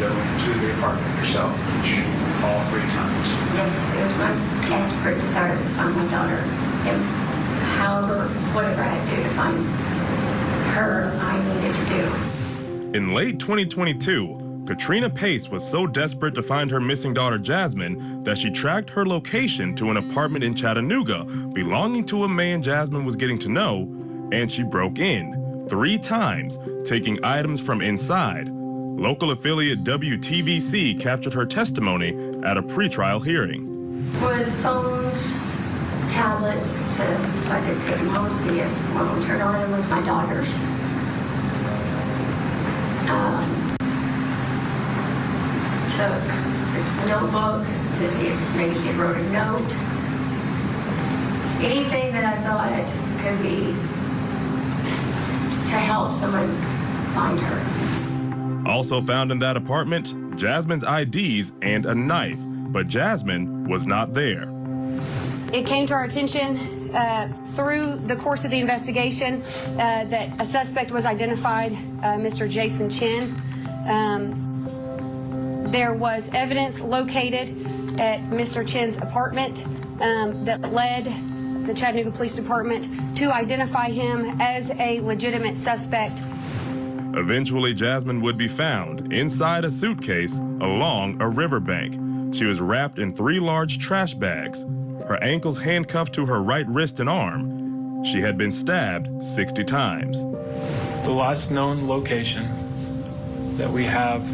go into the apartment yourself all 3 times? Yes, it was my desperate desire to find my daughter. And however, whatever I had to do to find her, I needed to do. In late 2022, Katrina Pace was so desperate to find her missing daughter Jasmine that she tracked her location to an apartment in Chattanooga belonging to a man Jasmine was getting to know, and she broke in 3 times, taking items from inside. Local affiliate WTVC captured her testimony at a pretrial hearing. Was phones, tablets, so I could take them home to see if one would turn on. It was my daughter's. Took his notebooks to see if maybe he wrote a note. Anything that I thought could be to help someone find her. Also found in that apartment, Jasmine's IDs and a knife, but Jasmine was not there. It came to our attention through the course of the investigation that a suspect was identified, Mr. Jason Chen. There was evidence located at Mr. Chen's apartment that led the Chattanooga Police Department to identify him as a legitimate suspect. Eventually, Jasmine would be found inside a suitcase along a riverbank. She was wrapped in 3 large trash bags, her ankles handcuffed to her right wrist and arm. She had been stabbed 60 times. The last known location that we have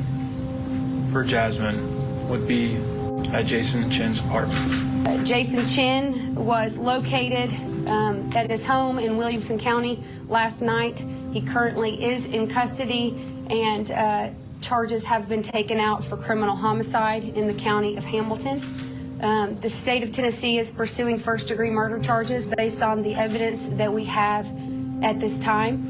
for Jasmine would be at Jason Chen's apartment. Jason Chen was located at his home in Williamson County last night. He currently is in custody, and charges have been taken out for criminal homicide in the county of Hamilton. The state of Tennessee is pursuing first-degree murder charges based on the evidence that we have at this time.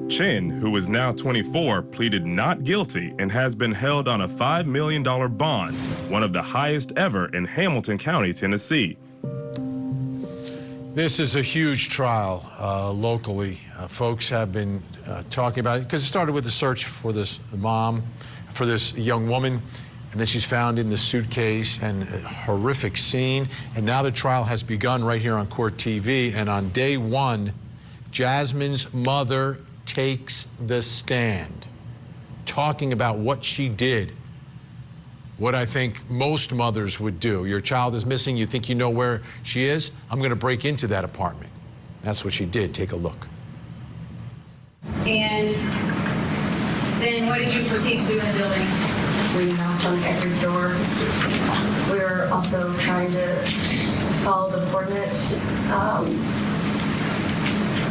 Chen, who is now 24, pleaded not guilty and has been held on a $5 million bond, one of the highest ever in Hamilton County, Tennessee. This is a huge trial locally. Folks have been talking about it because it started with the search for this mom, for this young woman, and then she's found in the suitcase, and a horrific scene. And now the trial has begun right here on Court TV. And on day 1, Jasmine's mother takes the stand, talking about what she did. What I think most mothers would do. Your child is missing, you think you know where she is? I'm going to break into that apartment. That's what she did. Take a look. And then what did you proceed to do in the building? We knocked on every door. We were also trying to follow the coordinates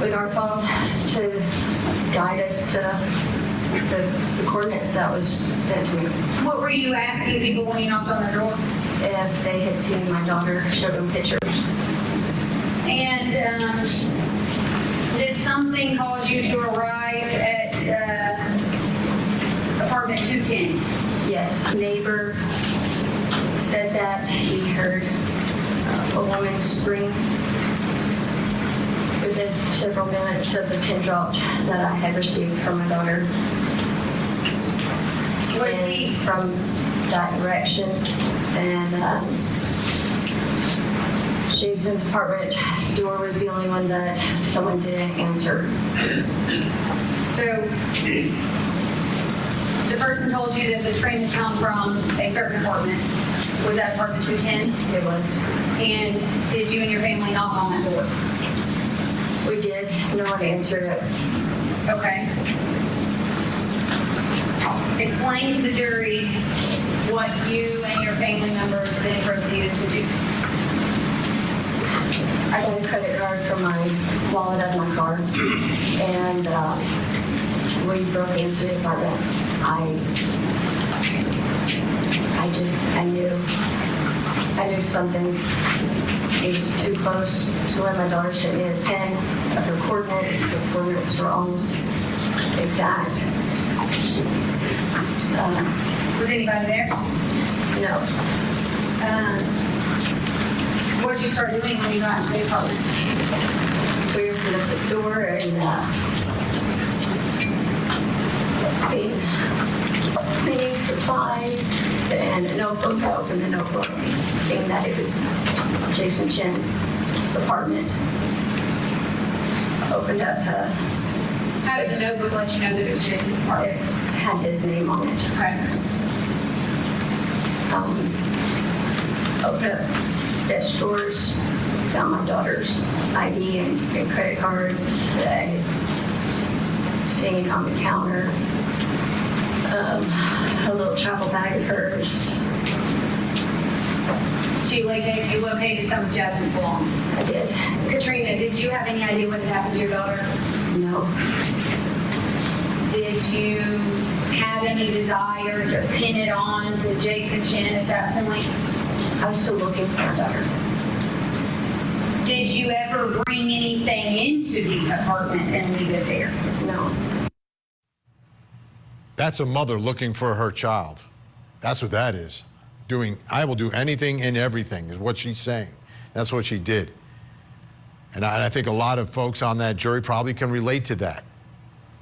with our phone to guide us to the coordinates that was sent to me. What were you asking people when you knocked on their door? If they had seen my daughter, showed them pictures. And did something cause you to arrive at apartment 210? Yes, neighbor said that he heard a woman scream. Within several minutes of the pin drop that I had received from my daughter. Was he from that direction? And Jason's apartment door was the only one that someone didn't answer. So the person told you that the scream had come from a certain apartment. Was that apartment 210? It was. And did you and your family knock on that door? We did. No one answered it. Okay. Explain to the jury what you and your family members then proceeded to do. I got a credit card from my wallet out of my car, and we broke into the apartment. I knew something. It was too close to when my daughter sent me a pin of her coordinates. The coordinates were almost exact. Was anybody there? No. What did you start doing when you got into the apartment? We opened up the door and let's see. Cleaning some supplies and a notebook. I opened the notebook, seeing that it was Jason Chen's apartment. I opened up, How did the notebook let you know that it was Jason's it apartment? had his name on it. Okay. Opened up desk drawers, found my daughter's ID and credit cards that I had seen on the counter. A little travel bag of hers. So you located some of Jasmine's belongings. I did. Katrina, did you have any idea what had happened to your daughter? No. Did you have any desire to pin it on to Jason Chen at that point? I was still looking for my daughter. Did you ever bring anything into the apartment and leave it there? No. That's a mother looking for her child. That's what that is. I will do anything and everything is what she's saying. That's what she did. And I think a lot of folks on that jury probably can relate to that.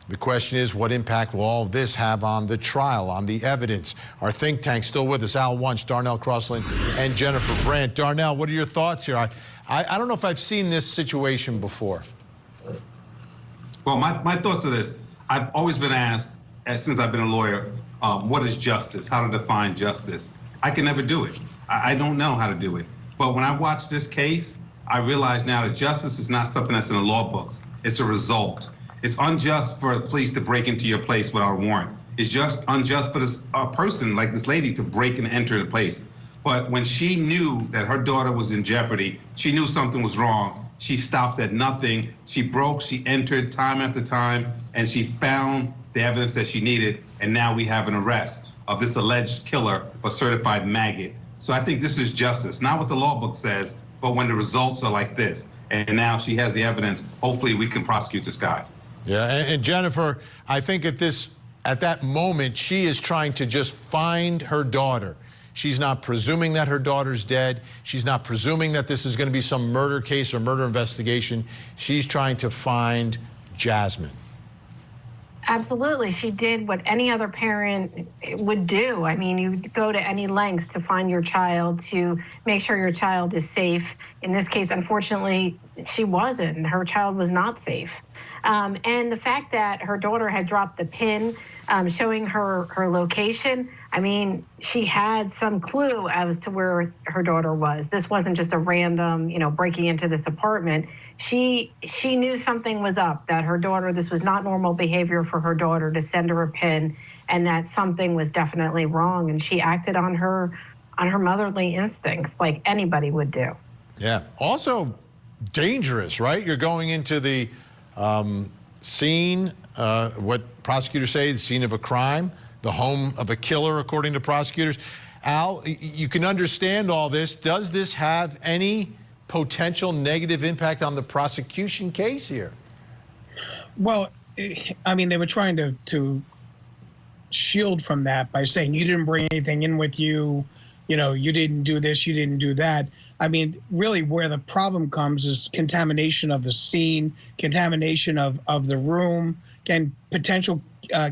The question is, what impact will all of this have on the trial, on the evidence? Our think tank still with us, Al Wunsch, Darnell Crossland, and Jennifer Brandt. Darnell, what are your thoughts here? I don't know if I've seen this situation before. Well, my thoughts are this. I've always been asked, since I've been a lawyer, what is justice? How to define justice? I can never do it. I don't know how to do it. But when I watch this case, I realize now that justice is not something that's in the law books. It's a result. It's unjust for the police to break into your place without a warrant. It's just unjust for a person like this lady to break and enter the place. But when she knew that her daughter was in jeopardy, she knew something was wrong. She stopped at nothing. She broke, she entered time after time, and she found the evidence that she needed. And now we have an arrest of this alleged killer, a certified maggot. So I think this is justice, not what the law book says, but when the results are like this. And now she has the evidence. Hopefully we can prosecute this guy. Yeah, and Jennifer, I think at that moment, she is trying to just find her daughter. She's not presuming that her daughter's dead. She's not presuming that this is going to be some murder case or murder investigation. She's trying to find Jasmine. Absolutely. She did what any other parent would do. I mean, you go to any lengths to find your child, to make sure your child is safe. In this case, unfortunately, she wasn't. Her child was not safe. And the fact that her daughter had dropped the pin showing her location, I mean, she had some clue as to where her daughter was. This wasn't just a random, breaking into this apartment. She knew something was up, that her daughter, this was not normal behavior for her daughter to send her a pin, and that something was definitely wrong. And she acted on her motherly instincts like anybody would do. Yeah. Also dangerous, right? You're going into the scene, what prosecutors say, the scene of a crime, the home of a killer, according to prosecutors. Al, you can understand all this. Does this have any potential negative impact on the prosecution case here? Well, I mean, they were trying to shield from that by saying you didn't bring anything in with you, you didn't do this, you didn't do that. I mean, really where the problem comes is contamination of the scene, contamination of the room, and potential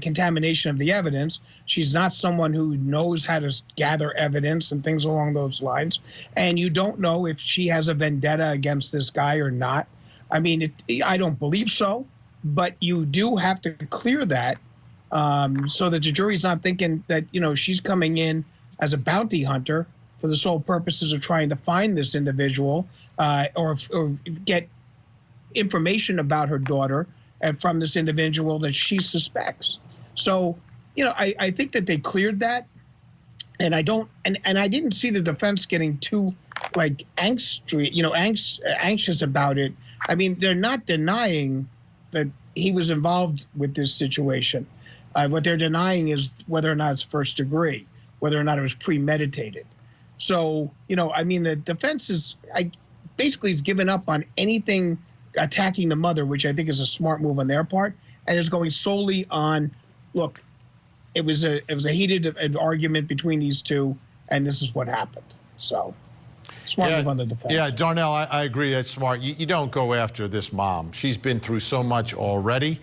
contamination of the evidence. She's not someone who knows how to gather evidence and things along those lines. And you don't know if she has a vendetta against this guy or not. I mean, I don't believe so, but you do have to clear that so that the jury's not thinking that, she's coming in as a bounty hunter for the sole purposes of trying to find this individual or get information about her daughter and from this individual that she suspects. So, I think that they cleared that, and I didn't see the defense getting too anxious about it. I mean, they're not denying that he was involved with this situation. What they're denying is whether or not it's first degree, whether or not it was premeditated. So, I mean, the defense is basically has given up on anything attacking the mother, which I think is a smart move on their part, and is going solely on, look, it was a heated argument between these two, and this is what happened. So, smart move on the defense. Yeah, Darnell, I agree. That's smart. You don't go after this mom. She's been through so much already.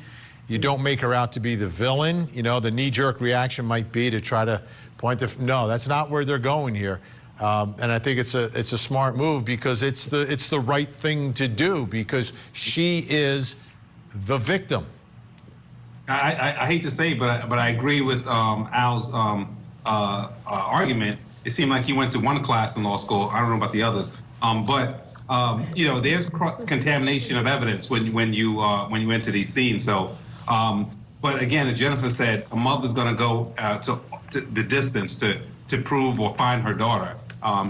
You don't make her out to be the villain. You know, the knee-jerk reaction might be to try to point the, no, that's not where they're going here. And I think it's a smart move because it's the right thing to do because she is the victim. I hate to say it, but I agree with Al's argument. It seemed like he went to one class in law school. I don't know about the others, you know, there's contamination of evidence when you enter these scenes. So, but again, as Jennifer said, a mother's going to go to the distance to prove or find her daughter.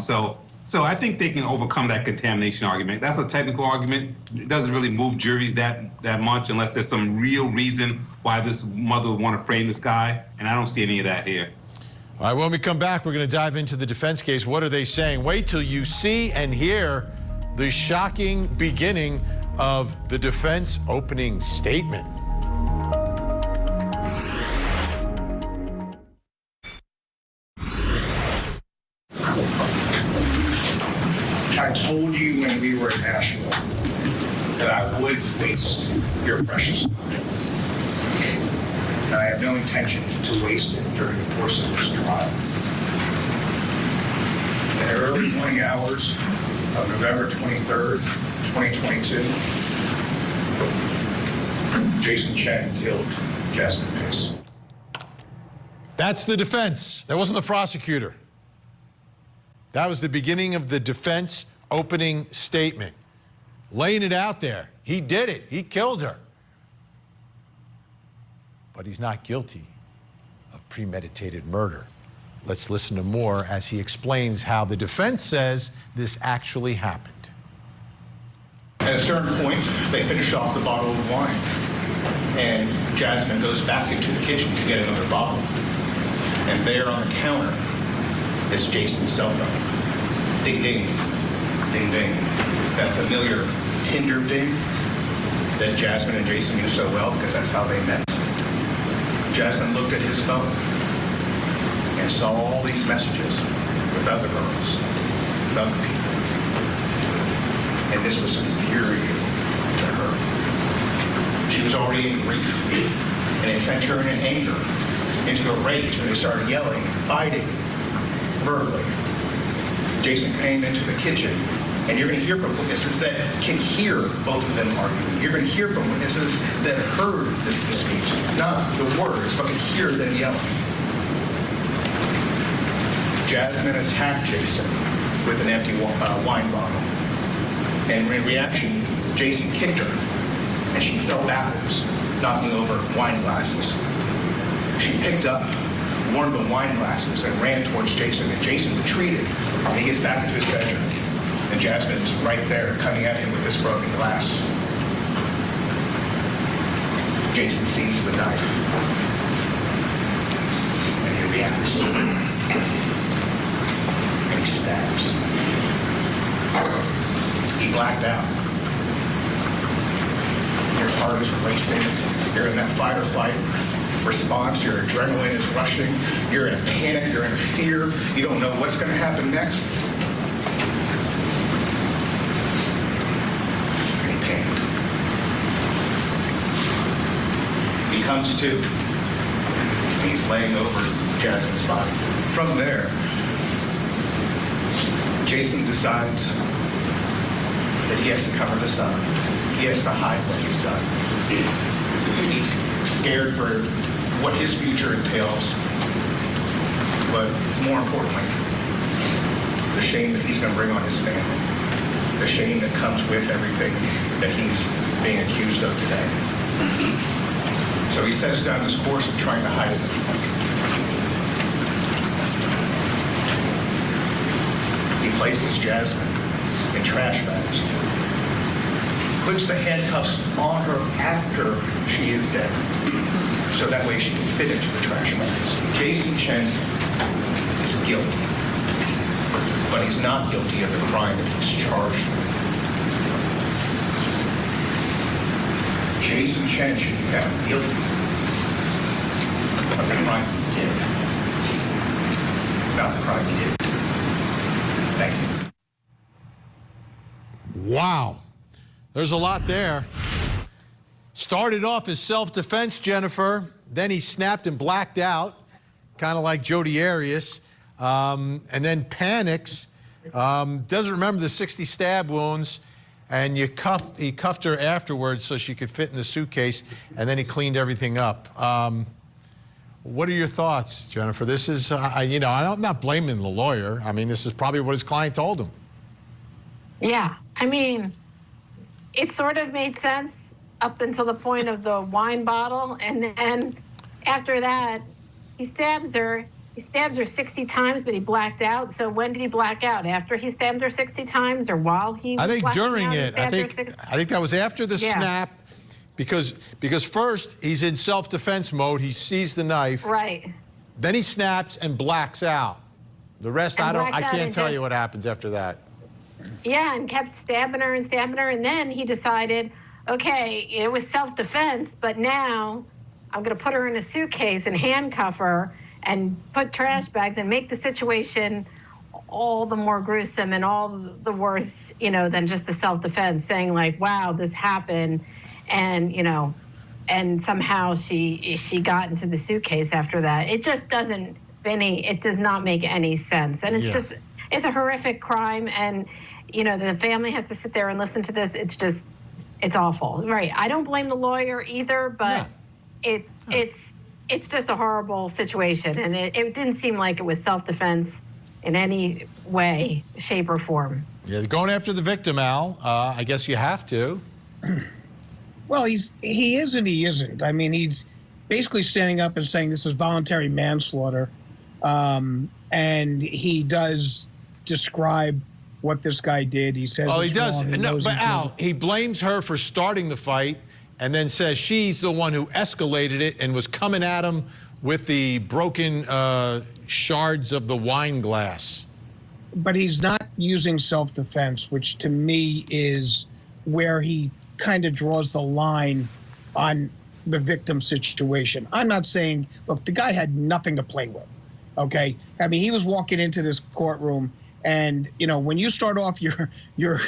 So I think they can overcome that contamination argument. That's a technical argument. It doesn't really move juries that much unless there's some real reason why this mother would want to frame this guy, and I don't see any of that here. All right, when we come back, we're going to dive into the defense case. What are they saying? Wait till you see and hear the shocking beginning of the defense opening statement. I told you when we were at Nashville that I would waste your precious time. And I have no intention to waste it during the course of this trial. In the early morning hours of November 23rd, 2022, Jason Chen killed Jasmine Pace. That's the defense. That wasn't the prosecutor. That was the beginning of the defense opening statement. Laying it out there. He did it. He killed her. But he's not guilty of premeditated murder. Let's listen to more as he explains how the defense says this actually happened. At a certain point, they finish off the bottle of wine, and Jasmine goes back into the kitchen to get another bottle. And there on the counter is Jason's cell phone. Ding, ding, ding, ding. That familiar Tinder ding that Jasmine and Jason knew so well because that's how they met. Jasmine looked at his phone and saw all these messages with other girls, with other people. And this was infuriating to her. She was already in grief, and it sent her in anger, into a rage, and they started yelling, fighting, verbally. Jason came into the kitchen, and you're going to hear from witnesses that can hear both of them arguing. You're going to hear from witnesses that heard this dispute, not the words, but can hear them yelling. Jasmine attacked Jason with an empty wine bottle. And in reaction, Jason kicked her, and she fell backwards, knocking over wine glasses. She picked up one of the wine glasses and ran towards Jason, and Jason retreated, and he gets back into his bedroom. And Jasmine's right there, coming at him with this broken glass. Jason sees the knife, and he reacts. And he stabs. He blacked out. Your heart is racing. You're in that fight or flight response. Your adrenaline is rushing. You're in a panic. You're in fear. You don't know what's going to happen next. And he panicked. He comes to, and he's laying over Jasmine's body. From there, Jason decides that he has to cover this up. He has to hide what he's done. He's scared for what his future entails, but more importantly, the shame that he's going to bring on his family, the shame that comes with everything that he's being accused of today. So he sets down this course of trying to hide it. He places Jasmine in trash bags, puts the handcuffs on her after she is dead, so that way she can fit into the trash bags. Jason Chen is guilty, but he's not guilty of the crime that he's charged with. Jason Chen should be found guilty of the crime he did, not the crime he did. Thank you. Wow. There's a lot there. Started off as self-defense, Jennifer. Then he snapped and blacked out, kind of like Jodi Arias, and then panics. Doesn't remember the 60 stab wounds, and he cuffed her afterwards so she could fit in the suitcase, and then he cleaned everything up. What are your thoughts, Jennifer? This is, you know, I'm not blaming the lawyer. I mean, this is probably what his client told him. Yeah, I mean, it sort of made sense up until the point of the wine bottle, and then after that, he stabs her. He stabs her 60 times, but he blacked out. So when did he black out? After he stabbed her 60 times, or while he was I think blacking during out, it. I think that was after the snap, because first he's in self-defense mode. He sees the knife. Right. Then he snaps and blacks out. The rest, I can't tell you what happens after that. Yeah, and kept stabbing her, and then he decided, okay, it was self-defense, but now I'm going to put her in a suitcase and handcuff her and put trash bags and make the situation all the more gruesome and all the worse, you know, than just the self-defense, saying like, wow, this happened, and, you know, and somehow she got into the suitcase after that. It just doesn't, Vinny, it does not make any sense. And it's just, it's a horrific crime, and, you know, the family has to sit there and listen to this. It's just, it's awful. Right. I don't blame the lawyer either, but it's just a horrible situation. And it didn't seem like it was self-defense in any way, shape, or form. Yeah, going after the victim, Al. I guess you have to. Well, he is and he isn't. I mean, he's basically standing up and saying this is voluntary manslaughter. And he does describe what this guy did. He says, oh, he does. No, but Al, he blames her for starting the fight and then says she's the one who escalated it and was coming at him with the broken shards of the wine glass. But he's not using self-defense, which to me is where he kind of draws the line on the victim situation. I'm not saying, look, the guy had nothing to play with, okay? I mean, he was walking into this courtroom, and, you know, when you start off your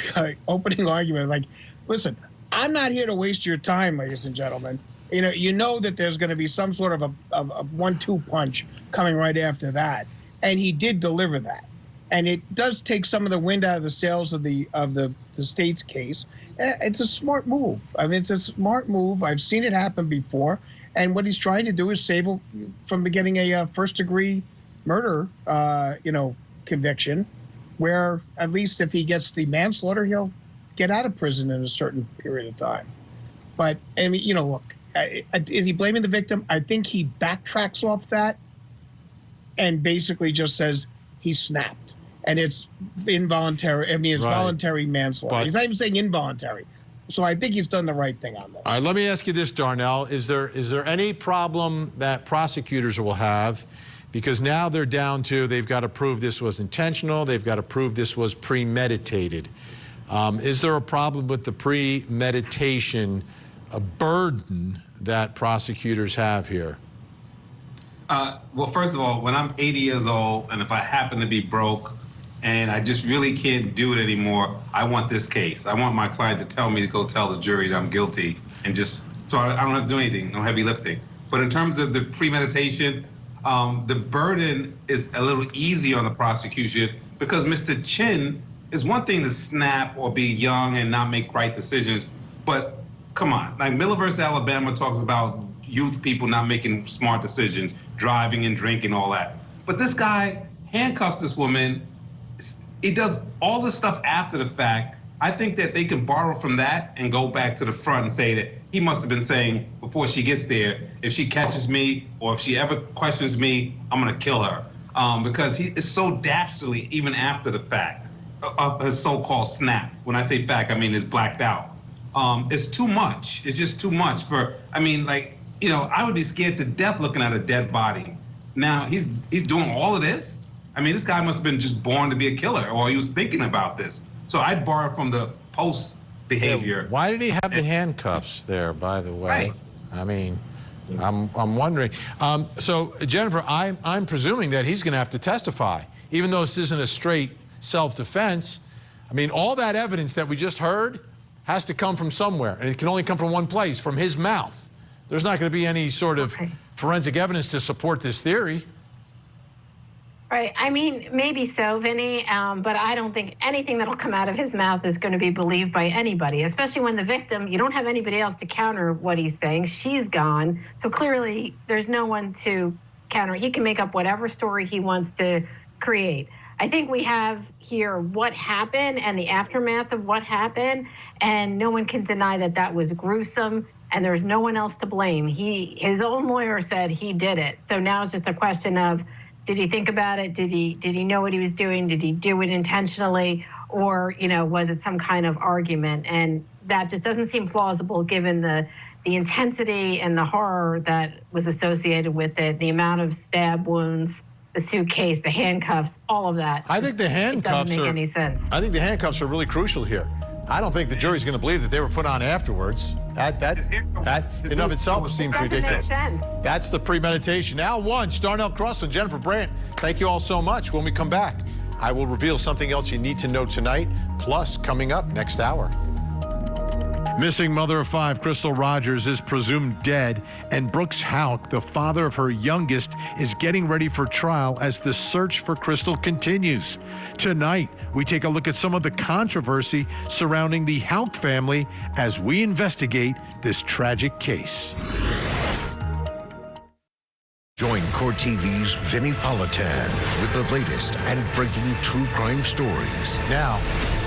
opening argument, like, listen, I'm not here to waste your time, ladies and gentlemen. You know that there's going to be some sort of a 1-2 punch coming right after that, and he did deliver that. And it does take some of the wind out of the sails of the state's case. It's a smart move. I mean, it's a smart move. I've seen it happen before. And what he's trying to do is save him from getting a first-degree murder, conviction, where at least if he gets the manslaughter, he'll get out of prison in a certain period of time. But, I mean, you know, look, is he blaming the victim? I think he backtracks off that and basically just says he snapped. And it's involuntary. I mean, it's voluntary manslaughter. But he's not even saying involuntary. So I think he's done the right thing on that. All right, let me ask you this, Darnell. Is there any problem that prosecutors will have? Because now they're down to, they've got to prove this was intentional. They've got to prove this was premeditated. Is there a problem with the premeditation burden that prosecutors have here? Well, first of all, when I'm 80 years old and if I happen to be broke and I just really can't do it anymore, I want this case. I want my client to tell me to go tell the jury that I'm guilty, and just, so I don't have to do anything, no heavy lifting. But in terms of the premeditation, the burden is a little easy on the prosecution, because Mr. Chen, is one thing to snap or be young and not make right decisions, but come on, like Miller versus Alabama talks about youth people not making smart decisions, driving and drinking, all that. But this guy handcuffs this woman. He does all this stuff after the fact. I think that they can borrow from that and go back to the front and say that he must have been saying before she gets there, if she catches me or if she ever questions me, I'm gonna kill her. Because he is so dastardly even after the fact. His so-called snap. When I say fact, I mean it's blacked out. It's too much. It's just too much for, I mean, like, you know, I would be scared to death looking at a dead body. Now, he's doing all of this? I mean, this guy must have been just born to be a killer, or he was thinking about this. So I'd borrow from the post behavior. Yeah, why did he have the handcuffs there, by the way? Right. I mean, I'm wondering. So, Jennifer, I'm presuming that he's going to have to testify, even though this isn't a straight self-defense. I mean, all that evidence that we just heard, has to come from somewhere, and it can only come from one place, from his mouth. There's not going to be any sort of forensic evidence to support this theory. Right. I mean, maybe so, Vinny, but I don't think anything that'll come out of his mouth is going to be believed by anybody, especially when the victim, you don't have anybody else to counter what he's saying. She's gone. So clearly there's no one to counter. He can make up whatever story he wants to create. I think we have here what happened and the aftermath of what happened, and no one can deny that that was gruesome, and there's no one else to blame. His own lawyer said he did it. So now it's just a question of, did he think about it? Did he know what he was doing? Did he do it intentionally? Or, was it some kind of argument? And that just doesn't seem plausible given the intensity and the horror that was associated with it, the amount of stab wounds, the suitcase, the handcuffs, all of that. I think the handcuffs doesn't make any sense. I think the handcuffs are really crucial here. I don't think the jury's going to believe that they were put on afterwards. That in and of itself seems ridiculous. That's the premeditation. Now Wunsch, Darnell Cross, and Jennifer Brandt, thank you all so much. When we come back, I will reveal something else you need to know tonight, plus coming up next hour. Missing mother of 5, Crystal Rogers, is presumed dead, and Brooks Houck, the father of her youngest, is getting ready for trial as the search for Crystal continues. Tonight, we take a look at some of the controversy surrounding the Houck family as we investigate this tragic case. Join Court TV's Vinny Politan with the latest and breaking true crime stories. Now,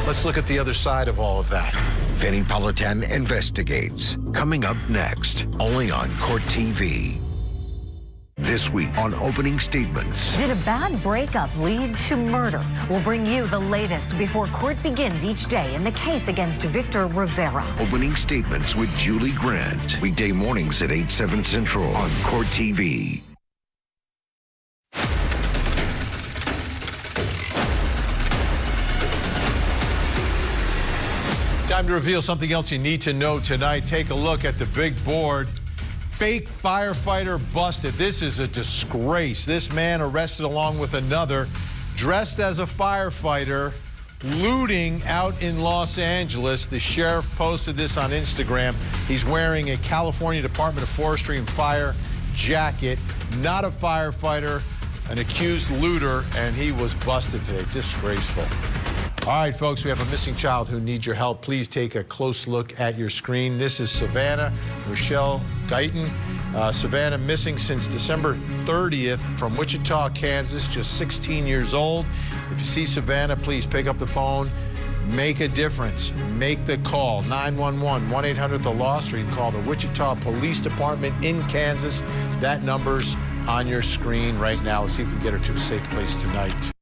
let's look at the other side of all of that. Vinny Politan Investigates, coming up next, only on Court TV. This week on Opening Statements. Did a bad breakup lead to murder? We'll bring you the latest before court begins each day in the case against Victor Rivera. Opening Statements with Julie Grant. Weekday mornings at 8, 7 Central on Court TV. Time to reveal something else you need to know tonight. Take a look at the big board. Fake firefighter busted. This is a disgrace. This man arrested along with another, dressed as a firefighter, looting out in Los Angeles. The sheriff posted this on Instagram. He's wearing a California Department of Forestry and Fire jacket, not a firefighter, an accused looter, and he was busted today. Disgraceful. All right, folks, we have a missing child who needs your help. Please take a close look at your screen. This is Savahanna, Raychelle, Guyton. Savahanna missing since December 30th from Wichita, Kansas, just 16 years old. If you see Savahanna, please pick up the phone. Make a difference. Make the call. 911, 1-800-THE-LOST, or you can call the Wichita Police Department in Kansas. That number's on your screen right now. Let's see if we can get her to a safe place tonight.